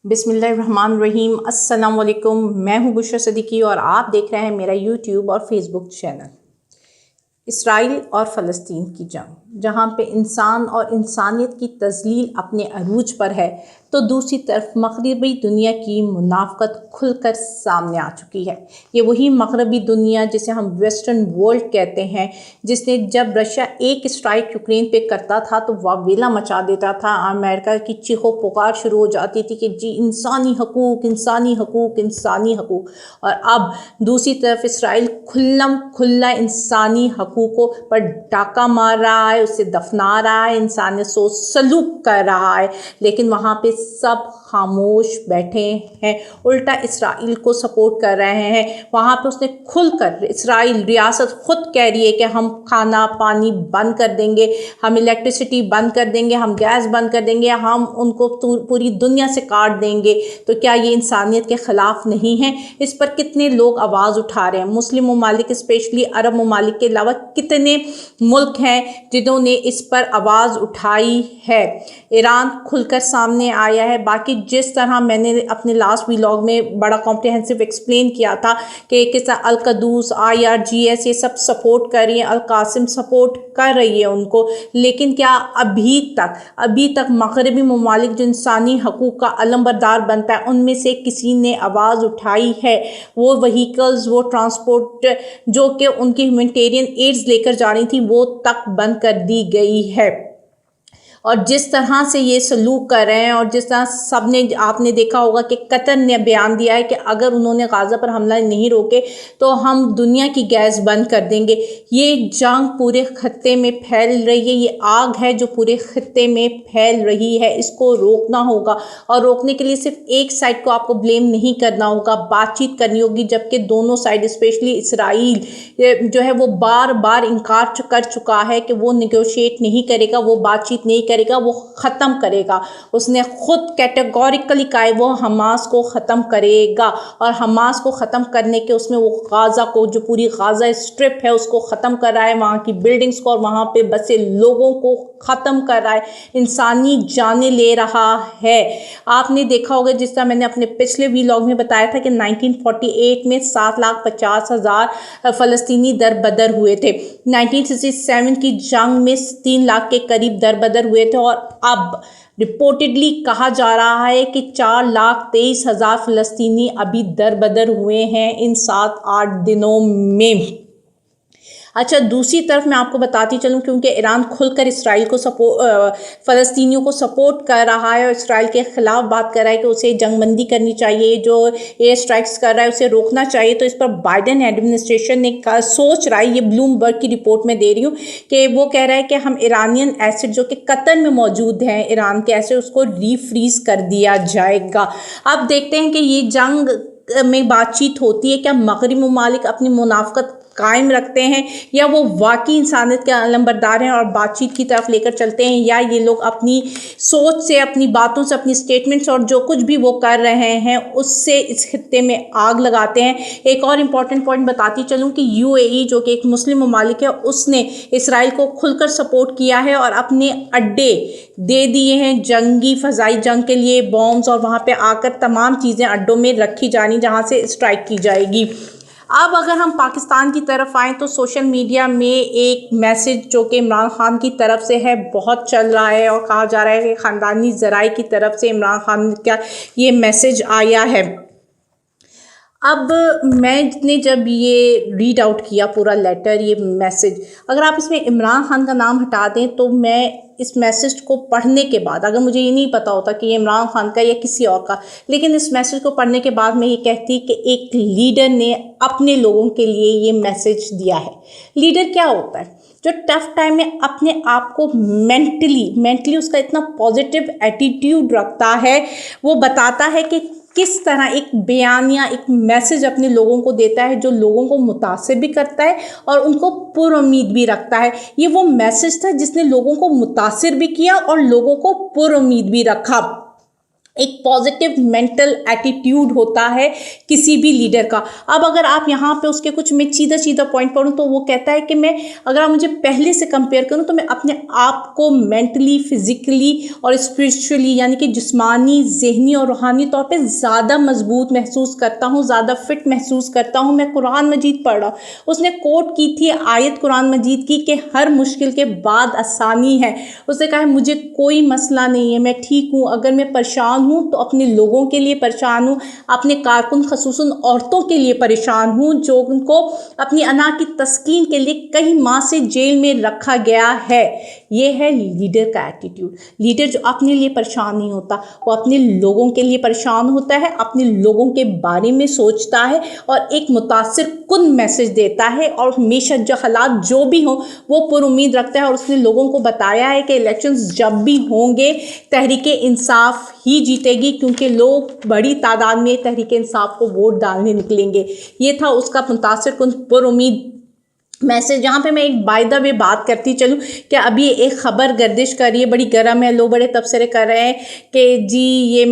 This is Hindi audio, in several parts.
बिस्मिल्लाहिर्रहमानिर्रहीम। अस्सलाम वालेकुम। मैं हूँ बुशरा सिद्दीकी और आप देख रहे हैं मेरा यूट्यूब और फेसबुक चैनल। इसराइल और फ़लस्तीन की जंग, जहाँ पे इंसान और इंसानियत की तज़लील अपने अरूज पर है, तो दूसरी तरफ मग़रबी दुनिया की मुनाफ़क़त खुलकर सामने आ चुकी है। ये वही मग़रबी दुनिया जिसे हम वेस्टर्न वर्ल्ड कहते हैं, जिसने जब रशिया एक स्ट्राइक यूक्रेन पे करता था तो वावेला मचा देता था। अमेरिका की चीखो पुकार शुरू हो जाती थी कि जी इंसानी हकूक़, इंसानी हकूक़, इंसानी हकूक़। और अब दूसरी तरफ इसराइल खुल्लम खुल्ला इंसानी हकूक़ों पर डाका मार रहा है, उसे दफना रहा है, इंसानियत से सलूक कर रहा है, लेकिन वहाँ पे सब खामोश बैठे हैं, उल्टा इसराइल को सपोर्ट कर रहे हैं। वहाँ पे उसने खुलकर, इसराइल रियासत खुद कह रही है कि हम खाना पानी बंद कर देंगे, हम इलेक्ट्रिसिटी बंद कर देंगे, हम गैस बंद कर देंगे, हम उनको पूरी दुनिया से काट देंगे। तो क्या ये इंसानियत के ख़िलाफ़ नहीं है? इस पर कितने लोग आवाज़ उठा रहे हैं। मुस्लिम ममालिक, स्पेशली अरब ममालिक के अलावा कितने मुल्क हैं जिन्होंने इस पर आवाज़ उठाई है। ईरान खुलकर सामने आया है। बाकी जिस तरह मैंने अपने लास्ट व्लॉग में बड़ा कॉम्प्रिहेंसिव एक्सप्लेन किया था कि किस तरह अल-क़ुद्स, IRGS ये सब सपोर्ट कर रही है, अल-कासिम सपोर्ट कर रही है उनको, लेकिन क्या अभी तक मग़रबी ममालिक जो इंसानी हकूक़ का अलमबरदार बनता है, उनमें से किसी ने आवाज़ उठाई है? वो व्हीकल्स, वो ट्रांसपोर्ट जो कि उनकी ह्यूमैनिटेरियन एड्स लेकर जा रही थी, वो तक बंद कर दी गई है। और जिस तरह से ये सलूक कर रहे हैं, और जिस तरह सबने, आपने देखा होगा कि कतर ने बयान दिया है कि अगर उन्होंने गाज़ा पर हमला नहीं रोके तो हम दुनिया की गैस बंद कर देंगे। ये जंग पूरे खत्ते में फैल रही है, ये आग है जो पूरे खत्ते में फैल रही है। इसको रोकना होगा, और रोकने के लिए सिर्फ एक साइड को आपको ब्लेम नहीं करना होगा, बातचीत करनी होगी। जबकि दोनों साइड, स्पेशली इसराइल जो है वो बार बार इनकार कर चुका है कि वो निगोशिएट नहीं करेगा, वो बातचीत नहीं करेगा, वो ख़त्म करेगा। उसने खुद कैटेगोरिकली कहा है वो हमास को ख़त्म करेगा, और हमास को ख़त्म करने के उसमें वो गाज़ा को, जो पूरी गाज़ा स्ट्रिप है उसको ख़त्म कर रहा है, वहाँ की बिल्डिंग्स को और वहाँ पे बसे लोगों को ख़त्म कर रहा है, इंसानी जानें ले रहा है। आपने देखा होगा, जिस तरह मैंने अपने पिछले व्लॉग में बताया था कि 1948 में 7,50,000 फ़लस्तीनी दरबदर हुए थे। 1967 की जंग में 3 लाख के करीब दरबदर हुए थे, और अब रिपोर्टेडली कहा जा रहा है कि 4,23,000 फ़लस्तीनी अभी दरबदर हुए हैं इन 7-8 दिनों में। अच्छा, दूसरी तरफ मैं आपको बताती चलूँ, क्योंकि ईरान खुलकर इसराइल को फ़लस्तीनियों को सपोर्ट कर रहा है और इसराइल के ख़िलाफ़ बात कर रहा है कि उसे जंगबंदी करनी चाहिए, जो एयर स्ट्राइक्स कर रहा है उसे रोकना चाहिए। तो इस पर बाइडेन एडमिनिस्ट्रेशन ने सोच रहा है, ये ब्लूमबर्ग की रिपोर्ट में दे रही हूँ, कि वो कह रहा है कि हम ईरानियन एसिड जो कि कतर में मौजूद हैं, ईरान के एसिड, उसको रीफ्रीज़ कर दिया जाएगा। अब देखते हैं कि ये जंग में बातचीत होती है, क्या मग़रबी ममालिक अपनी मुनाफ़क़त कायम रखते हैं, या वो वाकई इंसानियत के अलमबरदार हैं और बातचीत की तरफ लेकर चलते हैं, या ये लोग अपनी सोच से, अपनी बातों से, अपनी स्टेटमेंट्स और जो कुछ भी वो कर रहे हैं उससे इस खित्ते में आग लगाते हैं। एक और इम्पॉर्टेंट पॉइंट बताती चलूँ कि UAE जो कि एक मुस्लिम ममालिक है, उसने इसराइल को खुलकर सपोर्ट किया है और अपने अड्डे दे दिए हैं जंगी फ़ज़ाई जंग के लिए, बॉम्ब्स, और वहाँ पर आकर तमाम चीज़ें अड्डों में रखी जानी जहाँ से स्ट्राइक की जाएगी। अब अगर हम पाकिस्तान की तरफ आएँ तो सोशल मीडिया में एक मैसेज जो कि इमरान खान की तरफ से है बहुत चल रहा है, और कहा जा रहा है कि ख़ानदानी ज़राए की तरफ से इमरान खान का ये मैसेज आया है। अब मैंने जब ये रीड आउट किया पूरा लेटर, ये मैसेज, अगर आप इसमें इमरान खान का नाम हटा दें तो मैं इस मैसेज को पढ़ने के बाद, अगर मुझे ये नहीं पता होता कि ये इमरान खान का या किसी और का, लेकिन इस मैसेज को पढ़ने के बाद मैं ये कहती कि एक लीडर ने अपने लोगों के लिए ये मैसेज दिया है। लीडर क्या होता है? जो टफ टाइम में अपने आप को मेंटली उसका इतना पॉजिटिव एटीट्यूड रखता है, वो बताता है कि किस तरह एक बयानिया, एक मैसेज अपने लोगों को देता है जो लोगों को मुतासिर भी करता है और उनको पुरुम्मीद भी रखता है। ये वो मैसेज था जिसने लोगों को मुतासिर भी किया और लोगों को पुरुम्मीद भी रखा। एक पॉजिटिव मेंटल एटीट्यूड होता है किसी भी लीडर का। अब अगर आप यहाँ पे उसके कुछ मैं सीधा पॉइंट पढ़ूँ तो वो कहता है कि मैं अगर आप मुझे पहले से कंपेयर करूँ तो मैं अपने आप को मेंटली, फिजिकली और स्पिरिचुअली यानी कि जिस्मानी, ज़हनी और रूहानी तौर पे ज़्यादा मजबूत महसूस करता हूँ, ज़्यादा फिट महसूस करता हूँ। मैं कुरान मजीद पढ़ रहा हूँ, उसने कोट की थी आयत कुरान मजीद की कि हर मुश्किल के बाद आसानी है। उसने कहा है मुझे कोई मसला नहीं है, मैं ठीक हूँ। अगर मैं परेशान हूँ तो अपने लोगों के लिए परेशान हूँ, अपने कारकुन खसूसन औरतों के लिए परेशान हूँ जो उनको अपनी अना की तस्कीन के लिए कई माह से जेल में रखा गया है। ये है लीडर का एटीट्यूड। लीडर जो अपने लिए परेशान नहीं होता, वो अपने लोगों के लिए परेशान होता है, अपने लोगों के बारे में सोचता है और एक मुतासिर कुन मैसेज देता है और हमेशा जो हालात जो भी हों वो पुरुम्मीद रखता है। और उसने लोगों को बताया है कि इलेक्शंस जब भी होंगे तहरीक इंसाफ ही जीतेगी, क्योंकि लोग बड़ी तादाद में तहरीक इंसाफ को वोट डालने निकलेंगे। ये था उसका मुतासिर कुन पुरुम्मीद मैसेज। जहाँ पे मैं एक बाय द वे बात करती चलूँ कि अभी एक ख़बर गर्दिश कर रही है, बड़ी गर्म है, लोग बड़े तबसरे कर रहे हैं कि जी ये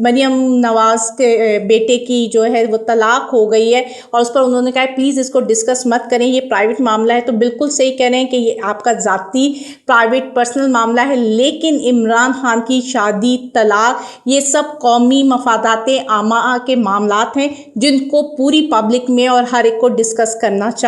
मरियम नवाज़ के बेटे की जो है वो तलाक हो गई है और उस पर उन्होंने कहा प्लीज़ इसको डिस्कस मत करें, ये प्राइवेट मामला है। तो बिल्कुल सही कह रहे हैं कि ये आपका ज़ाती प्राइवेट पर्सनल मामला है, लेकिन इमरान खान की शादी, तलाक, ये सब कौमी मफादात आमा के मामलात हैं जिनको पूरी पब्लिक में और हर एक को डिस्कस करना चाहिए।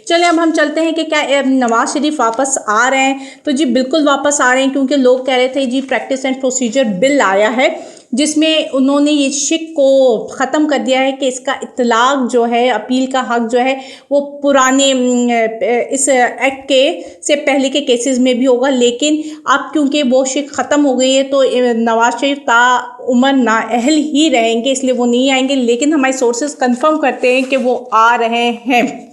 चलिए अब हम चलते हैं कि क्या नवाज शरीफ वापस आ रहे हैं। तो जी बिल्कुल वापस आ रहे हैं, क्योंकि लोग कह रहे थे जी प्रैक्टिस एंड प्रोसीजर बिल आया है जिसमें उन्होंने ये शिक को ख़त्म कर दिया है कि इसका इतलाक जो है, अपील का हक जो है वो पुराने इस एक्ट के से पहले के केसेस में भी होगा। लेकिन अब क्योंकि वो शिक ख़त्म हो गई है तो नवाज शरीफ उम्र नाअहल ही रहेंगे, इसलिए वो नहीं आएंगे। लेकिन हमारे सोर्सेज कंफर्म करते हैं कि वो आ रहे हैं।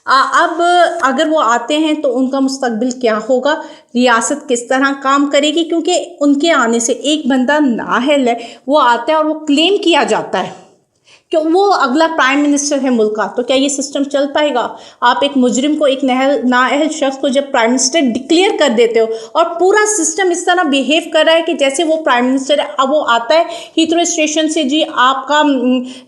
अब अगर वो आते हैं तो उनका मुस्तकबिल क्या होगा, रियासत किस तरह काम करेगी, क्योंकि उनके आने से एक बंदा नाअहल है, वो आता है और वो क्लेम किया जाता है कि वो अगला प्राइम मिनिस्टर है मुल्क का। तो क्या ये सिस्टम चल पाएगा? आप एक मुजरिम को, एक नाअहल शख्स को जब प्राइम मिनिस्टर डिक्लेयर कर देते हो और पूरा सिस्टम इस तरह बिहेव कर रहा है कि जैसे वो प्राइम मिनिस्टर है। अब वो आता है हीथ्रो स्टेशन से, जी आपका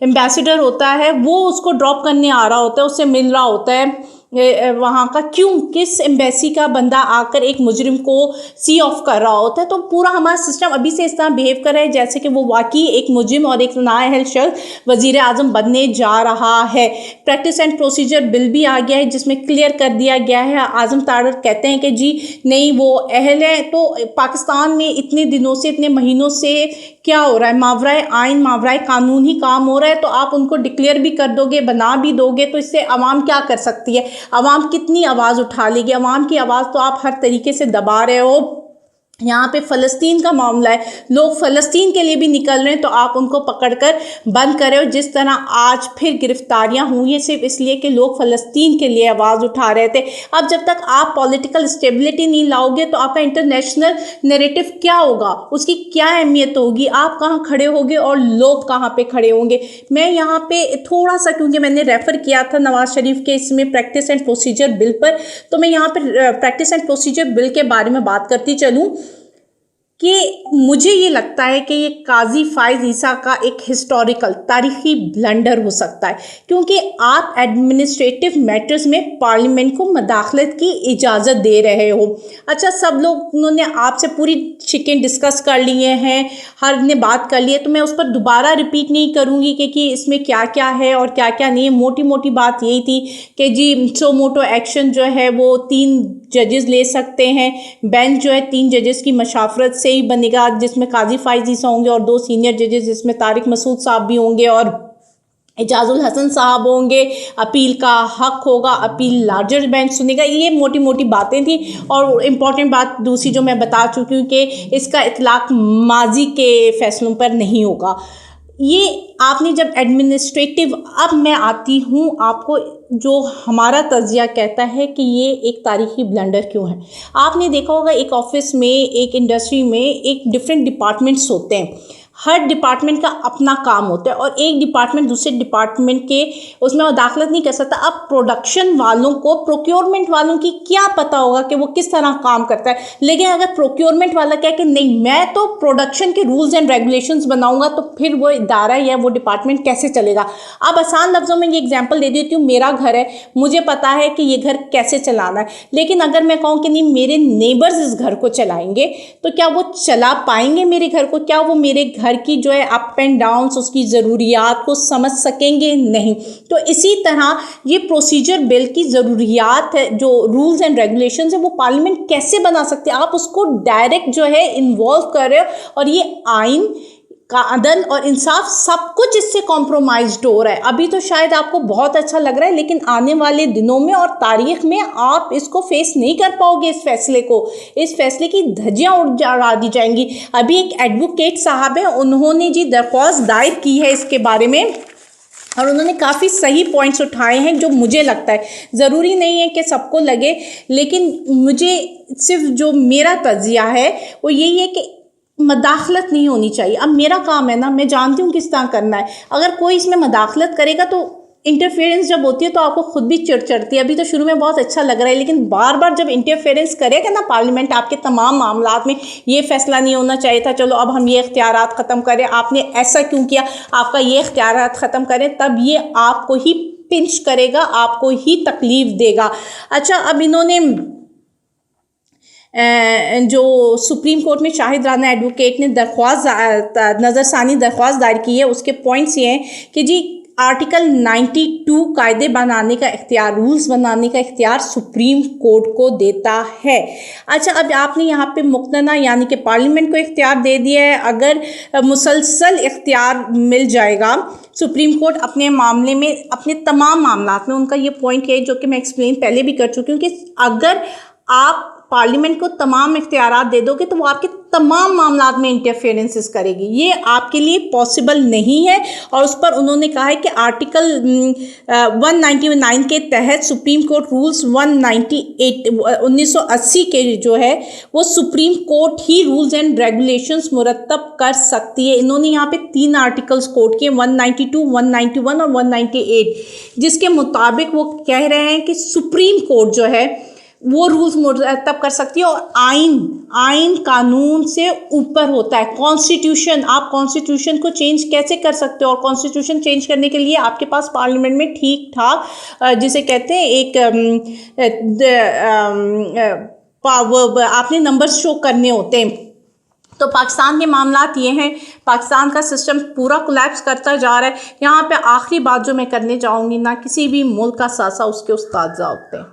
एम्बेसडर होता है, वो उसको ड्रॉप करने आ रहा होता है, उससे मिल रहा होता है वहाँ का, क्यों किस एम्बेसी का बंदा आकर एक मुजरिम को सी ऑफ कर रहा होता है। तो पूरा हमारा सिस्टम अभी से इस तरह बिहेव कर रहा है जैसे कि वो वाकई एक मुजरिम और एक नाअहल शख्स वज़ीर आज़म बनने जा रहा है। प्रैक्टिस एंड प्रोसीजर बिल भी आ गया है जिसमें क्लियर कर दिया गया है। आज़म तारर कहते हैं कि जी नहीं वो अहल है। तो पाकिस्तान में इतने दिनों से, इतने महीनों से क्या हो रहा है, मावराए आइन, मावराए कानून ही काम हो रहा है। तो आप उनको डिक्लेयर भी कर दोगे, बना भी दोगे, तो इससे अवाम क्या कर सकती है? अवाम कितनी आवाज़ उठा लेगी? अवाम की आवाज़ तो आप हर तरीके से दबा रहे हो। यहाँ पे फ़लस्तीन का मामला है, लोग फ़लस्तीन के लिए भी निकल रहे हैं, तो आप उनको पकड़कर बंद कर रहे हो। जिस तरह आज फिर गिरफ्तारियाँ हुई हैं सिर्फ इसलिए कि लोग फ़लस्तीन के लिए आवाज़ उठा रहे थे। अब जब तक आप पॉलिटिकल स्टेबिलिटी नहीं लाओगे तो आपका इंटरनेशनल नैरेटिव क्या होगा, उसकी क्या अहमियत होगी, आप कहाँ खड़े होगे और लोग कहाँ पे खड़े होंगे। मैं यहाँ पे थोड़ा सा, क्योंकि मैंने रेफ़र किया था नवाज शरीफ के इसमें प्रैक्टिस एंड प्रोसीजर बिल पर, तो मैं यहाँ पर प्रैक्टिस एंड प्रोसीजर बिल के बारे में बात करती चलूँ कि मुझे ये लगता है कि ये काजी फ़ाइज़ ईसा का एक हिस्टोरिकल तारीख़ी ब्लंडर हो सकता है, क्योंकि आप एडमिनिस्ट्रेटिव मैटर्स में पार्लियामेंट को मदाखलत की इजाज़त दे रहे हो। अच्छा, सब लोग उन्होंने आपसे पूरी शिकें डिस्कस कर लिए हैं, हर ने बात कर ली है, तो मैं उस पर दोबारा रिपीट नहीं करूँगी कि इसमें क्या क्या है और क्या क्या नहीं है। मोटी मोटी बात यही थी कि जी सो मोटो एक्शन जो है वो 3 जजेस ले सकते हैं। बेंच जो है 3 जजेस की मशावरत से ही बनेगा, जिसमें काजी फ़ाइज़ ईसा होंगे और 2 सीनियर जजेस जिसमें तारिक मसूद साहब भी होंगे और एजाजुल हसन साहब होंगे। अपील का हक होगा, अपील लार्जर बेंच सुनेगा। ये मोटी मोटी बातें थी। और इम्पॉर्टेंट बात दूसरी जो मैं बता चुकी हूँ कि इसका इतलाक माजी के फैसलों पर नहीं होगा। ये आपने जब एडमिनिस्ट्रेटिव, अब मैं आती हूँ आपको जो हमारा तज़िया कहता है कि ये एक तारीख़ी ब्लंडर क्यों है। आपने देखा होगा एक ऑफिस में, एक इंडस्ट्री में एक डिफरेंट डिपार्टमेंट्स होते हैं, हर डिपार्टमेंट का अपना काम होता है और एक डिपार्टमेंट दूसरे डिपार्टमेंट के उसमें मुदाखलत नहीं कर सकता। अब प्रोडक्शन वालों को प्रोक्योरमेंट वालों की क्या पता होगा कि वो किस तरह काम करता है, लेकिन अगर प्रोक्योरमेंट वाला कहे कि नहीं मैं तो प्रोडक्शन के रूल्स एंड रेगुलेशंस बनाऊंगा, तो फिर वो इदारा या वो डिपार्टमेंट कैसे चलेगा। अब आसान लफ्ज़ों में ये एग्जांपल दे देती हूँ, मेरा घर है, मुझे पता है कि ये घर कैसे चलाना है, लेकिन अगर मैं कहूँ कि नहीं मेरे नेबर्स इस घर को चलाएंगे, तो क्या वो चला पाएंगे मेरे घर को? क्या वो मेरे घर की जो है अप एंड डाउन्स, उसकी ज़रूरियात को समझ सकेंगे? नहीं। तो इसी तरह ये प्रोसीजर बिल की ज़रूरियात है, जो रूल्स एंड रेगुलेशंस है, वो पार्लियामेंट कैसे बना सकते हैं? आप उसको डायरेक्ट जो है इन्वॉल्व कर रहे हो, और ये आइन का अदल और इंसाफ सब कुछ इससे कॉम्प्रोमाइज्ड हो रहा है। अभी तो शायद आपको बहुत अच्छा लग रहा है, लेकिन आने वाले दिनों में और तारीख में आप इसको फेस नहीं कर पाओगे। इस फैसले को, इस फैसले की धज्जियां उड़ा दी जाएंगी। अभी एक एडवोकेट साहब है, उन्होंने जी दरख्वास्त दायर की है इसके बारे में, और उन्होंने काफ़ी सही पॉइंट्स उठाए हैं जो मुझे लगता है, ज़रूरी नहीं है कि सबको लगे, लेकिन मुझे सिर्फ जो मेरा तजिया है वो यही है कि मदाखलत नहीं होनी चाहिए। अब मेरा काम है ना, मैं जानती हूँ किस तरह करना है। अगर कोई इसमें मदाखलत करेगा तो इंटरफेरेंस जब होती है तो आपको खुद भी चिढ़ चढ़ती है। अभी तो शुरू में बहुत अच्छा लग रहा है, लेकिन बार बार जब इंटरफेरेंस करेगा ना पार्लियामेंट आपके तमाम मामलात में, ये फैसला नहीं होना चाहिए था, चलो अब हम ये इख्तियारात ख़त्म करें, आपने ऐसा क्यों किया, आपका ये इख्तियारात ख़त्म करें, तब ये आपको ही पिंच करेगा, आपको ही तकलीफ़ देगा। अच्छा, अब इन्होंने जो सुप्रीम कोर्ट में शाहिद राना एडवोकेट ने नज़रसानी दरख्वास्त दायर की है, उसके पॉइंट्स ये हैं कि जी आर्टिकल 92 कायदे बनाने का इख्तियार, रूल्स बनाने का इख्तियार सुप्रीम कोर्ट को देता है। अच्छा, अब आपने यहाँ पे मुक़्तना यानी कि पार्लियामेंट को इख्तियार दे दिया है। अगर मुसलसल इख्तियार मिल जाएगा सुप्रीम कोर्ट अपने मामले में, अपने तमाम मामलात में, उनका ये पॉइंट है जो कि मैं एक्सप्लेन पहले भी कर चुकी हूँ कि अगर आप पार्लियामेंट को तमाम इख्तियारात दे दोगे तो वो आपके तमाम मामलात में इंटरफेरेंसेस करेगी। ये आपके लिए पॉसिबल नहीं है, और उस पर उन्होंने कहा है कि आर्टिकल 199 के तहत सुप्रीम कोर्ट रूल्स 1980 के जो है वो सुप्रीम कोर्ट ही रूल्स एंड रेगुलेशंस मुरतब कर सकती है। इन्होंने यहाँ पे 3 आर्टिकल्स कोर्ट किए, 192, 191 और 198, जिसके मुताबिक वो कह रहे हैं कि सुप्रीम कोर्ट जो है वो रूल्स मुरतब कर सकती है, और आइन कानून से ऊपर होता है। कॉन्स्टिट्यूशन, आप कॉन्स्टिट्यूशन को चेंज कैसे कर सकते हो, और कॉन्स्टिट्यूशन चेंज करने के लिए आपके पास पार्लियामेंट में ठीक ठाक जिसे कहते हैं एक पावर, आपने नंबर्स शो करने होते हैं। तो पाकिस्तान के मामलात ये हैं, पाकिस्तान का सिस्टम पूरा कोलैप्स करता जा रहा है। यहाँ पे आखिरी बात जो मैं करने चाहूँगी, ना किसी भी मुल्क का सासा उसके उस्ताद होते हैं।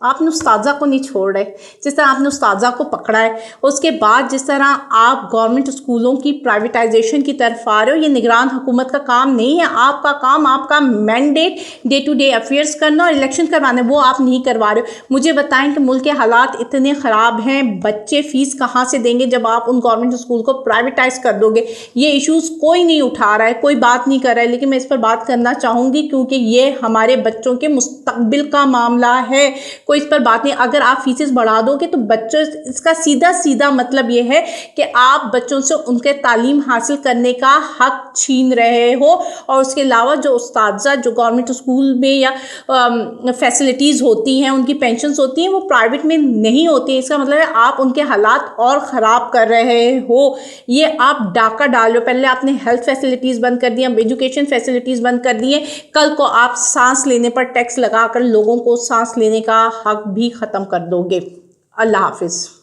आपने उस्ताजा को नहीं छोड़ रहे, जिस तरह आपने उस्ताजा को पकड़ा है, उसके बाद जिस तरह आप गवर्नमेंट स्कूलों की प्राइवेटाइजेशन की तरफ आ रहे हो, ये निगरान हुकूमत का काम नहीं है। आपका काम, आपका mandate day to day affairs करना और इलेक्शन करवाना, वो आप नहीं करवा रहे हो। मुझे बताएं कि मुल्क के हालात इतने ख़राब हैं, बच्चे फ़ीस कहाँ से देंगे जब आप उन गवर्नमेंट स्कूल को प्राइवेटाइज कर दोगे। ये इशूज़ कोई नहीं उठा रहा है, कोई बात नहीं कर रहा है, लेकिन मैं इस पर बात करना चाहूँगी क्योंकि ये हमारे बच्चों के मुस्तकबिल का मामला है। कोई इस पर बात नहीं। अगर आप फीसेस बढ़ा दोगे तो बच्चों, इसका सीधा मतलब ये है कि आप बच्चों से उनके तालीम हासिल करने का हक छीन रहे हो, और उसके अलावा जो उस्ताद जो गवर्नमेंट स्कूल में या फैसिलिटीज़ होती हैं, उनकी पेंशन्स होती हैं, वो प्राइवेट में नहीं होती हैं। इसका मतलब है आप उनके हालात और ख़राब कर रहे हो। ये आप डाका डाल रहे हो। पहले आपने हेल्थ फैसिलिटीज़ बंद कर दी, अब एजुकेशन फैसिलिटीज़ बंद कर दी है। कल को आप सांस लेने पर टैक्स लगाकर लोगों को सांस लेने का हक भी ख़त्म कर दोगे। अल्लाह हाफिज़।